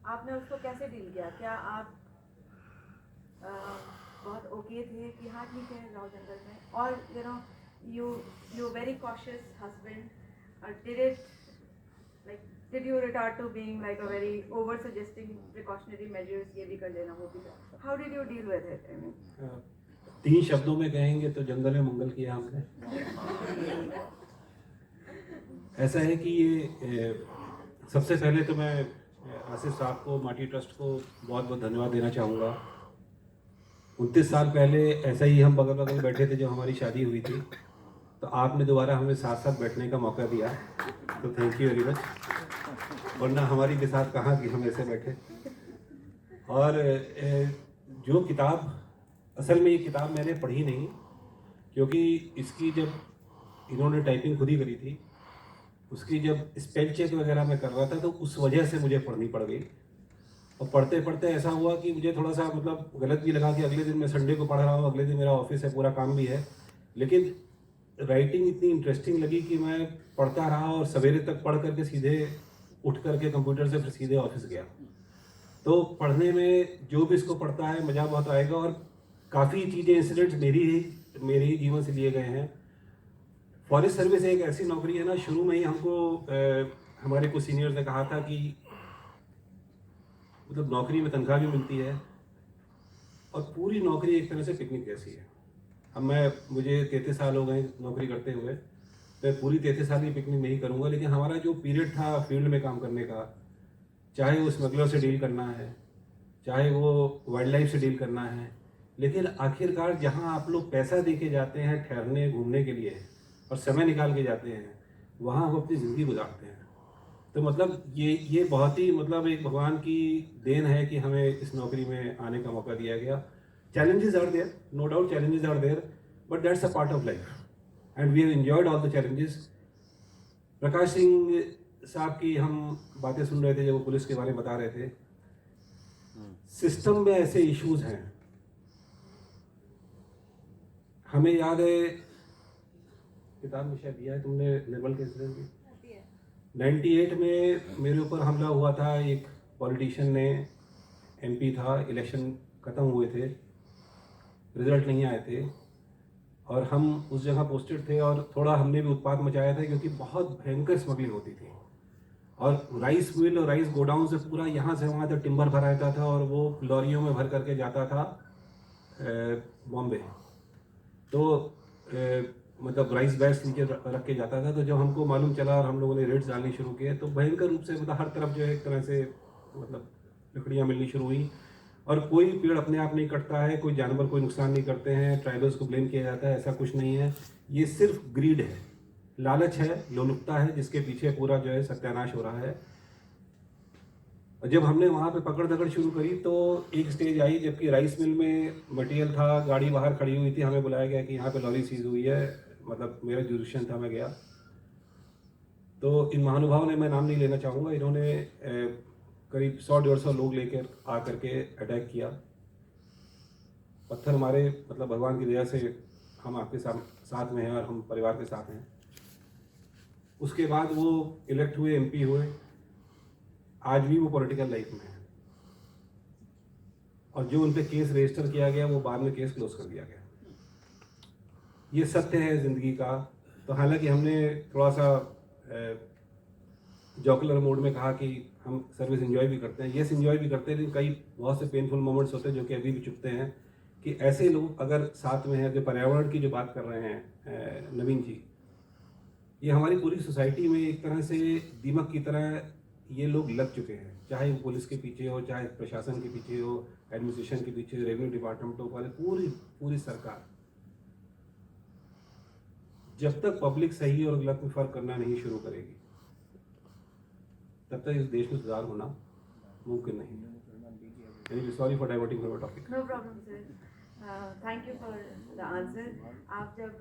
आपने उसको कैसे डील किया? क्या आप बहुत ओके थे कि हाँ ठीक है जाओ जंगल में, और you very cautious husband, did it like did you retort to being like a very over suggesting precautionary measures, ये भी कर लेना वो भी कर, how did you deal with it? I mean, 3 शब्दों में कहेंगे तो जंगल में मंगल किया हमने। ऐसा है कि ये सबसे पहले तो मैं आसिफ साहब को, माटी ट्रस्ट को बहुत बहुत धन्यवाद देना चाहूँगा। 29 साल पहले ऐसा ही हम बगल बगल बैठे थे जब हमारी शादी हुई थी, तो आपने दोबारा हमें साथ साथ बैठने का मौका दिया, तो थैंक यू वेरी मच। वरना हमारी के साथ कहाँ कि हम ऐसे बैठे। और जो किताब, असल में ये किताब मैंने पढ़ी नहीं, क्योंकि इसकी जब इन्होंने टाइपिंग खुद ही करी थी, उसकी जब स्पेल चेक वगैरह मैं कर रहा था तो उस वजह से मुझे पढ़नी पड़ गई। और पढ़ते पढ़ते ऐसा हुआ कि मुझे थोड़ा सा मतलब गलत भी लगा कि अगले दिन मैं संडे को पढ़ रहा हूँ, अगले दिन मेरा ऑफिस है, पूरा काम भी है, लेकिन राइटिंग इतनी इंटरेस्टिंग लगी कि मैं पढ़ता रहा और सवेरे तक पढ़ करके सीधे उठ करके कंप्यूटर से फिर सीधे ऑफिस गया। तो पढ़ने में जो भी इसको पढ़ता है मज़ा बहुत आएगा। और काफ़ी चीज़ें, इंसिडेंट्स मेरे ही जीवन से लिए गए हैं। फॉरेस्ट सर्विस एक ऐसी नौकरी है ना, शुरू में ही हमको हमारे कुछ सीनियर्स ने कहा था कि मतलब नौकरी में तनख्वाह भी मिलती है और पूरी नौकरी एक तरह से पिकनिक जैसी है। अब मुझे 33 साल हो गए नौकरी करते हुए, मैं पूरी 33 साल की पिकनिक नहीं करूँगा, लेकिन हमारा जो पीरियड था फील्ड में काम करने का, चाहे वो स्मगलर से डील करना है, चाहे वो वाइल्ड लाइफ से डील करना है, लेकिन आखिरकार जहाँ आप लोग पैसा दे के जाते हैं ठहरने घूमने के लिए और समय निकाल के जाते हैं, वहाँ हम अपनी ज़िंदगी गुजारते हैं। तो मतलब ये बहुत ही मतलब एक भगवान की देन है कि हमें इस नौकरी में आने का मौका दिया गया। Challenges are there, no doubt challenges are there, but that's a part of life and we have enjoyed all the challenges. Prakash Singh साहब की हम बातें सुन रहे थे जब वो पुलिस के बारे में बता रहे थे। सिस्टम में ऐसे इश्यूज हैं, हमें याद है, किताब में शायद दिया है तुमने निर्मल के इंसिडेंट की, 98 में मेरे ऊपर हमला हुआ था। एक पॉलिटिशियन ने, एमपी था, इलेक्शन ख़त्म हुए थे, रिजल्ट नहीं आए थे और हम उस जगह पोस्टेड थे और थोड़ा हमने भी उत्पात मचाया था क्योंकि बहुत भयंकर स्मगलिंग होती थी और राइस मिल और राइस गोडाउन से पूरा यहाँ से वहाँ तक टिम्बर भरा जाता था और वो लॉरियों में भर करके जाता था बॉम्बे। तो मतलब राइस बैग्स नीचे रख के जाता था। तो जब हमको मालूम चला और हम लोगों ने रेड्स डालनी शुरू किए तो भयंकर रूप से मतलब हर तरफ जो है एक तरह से मतलब लकड़ियाँ मिलनी शुरू हुई। और कोई पेड़ अपने आप नहीं कटता है, कोई जानवर कोई नुकसान नहीं करते हैं, ट्राइबल्स को ब्लेम किया जाता है, ऐसा कुछ नहीं है। ये सिर्फ ग्रीड है, लालच है, लोलुपता है, जिसके पीछे पूरा जो है सत्यानाश हो रहा है। और जब हमने वहाँ पे पकड़ दकड़ शुरू करी तो एक स्टेज आई जबकि राइस मिल में मटेरियल था, गाड़ी बाहर खड़ी हुई थी, हमें बुलाया गया कि यहाँ पे लॉरी सीज हुई है, मतलब मेरा जुरिशन था, मैं गया। तो इन महानुभाव ने, मैं नाम नहीं लेना चाहूँगा, इन्होंने करीब 100-150 लोग लेकर आकर के अटैक किया, पत्थर मारे। मतलब भगवान की दया से हम आपके साथ में हैं और हम परिवार के साथ हैं। उसके बाद वो इलेक्ट हुए, एमपी हुए, आज भी वो पॉलिटिकल लाइफ में है और जो उन पे केस रजिस्टर किया गया वो बाद में केस क्लोज कर दिया गया। ये सत्य है ज़िंदगी का। तो हालांकि हमने थोड़ा सा जॉकुलर मोड में कहा कि हम सर्विस एंजॉय भी करते हैं, यस एंजॉय भी करते हैं, लेकिन कई बहुत से पेनफुल मोमेंट्स होते हैं जो कि अभी भी चुभते हैं कि ऐसे लोग अगर साथ में हैं। जो पर्यावरण की जो बात कर रहे हैं नवीन जी, ये हमारी पूरी सोसाइटी में एक तरह से दीमक की तरह ये लोग लग चुके हैं, चाहे वो पुलिस के पीछे हो, चाहे प्रशासन के पीछे हो, एडमिनिस्ट्रेशन के पीछे, रेवेन्यू डिपार्टमेंट हो, पूरी सरकार। जब तक पब्लिक सही और गलत में फर्क करना नहीं शुरू करेगी तब तक इस देश में सुधार होना मुमकिन नहीं है। Sorry for diverting from topic. no problem sir, thank you for the answer. आप जब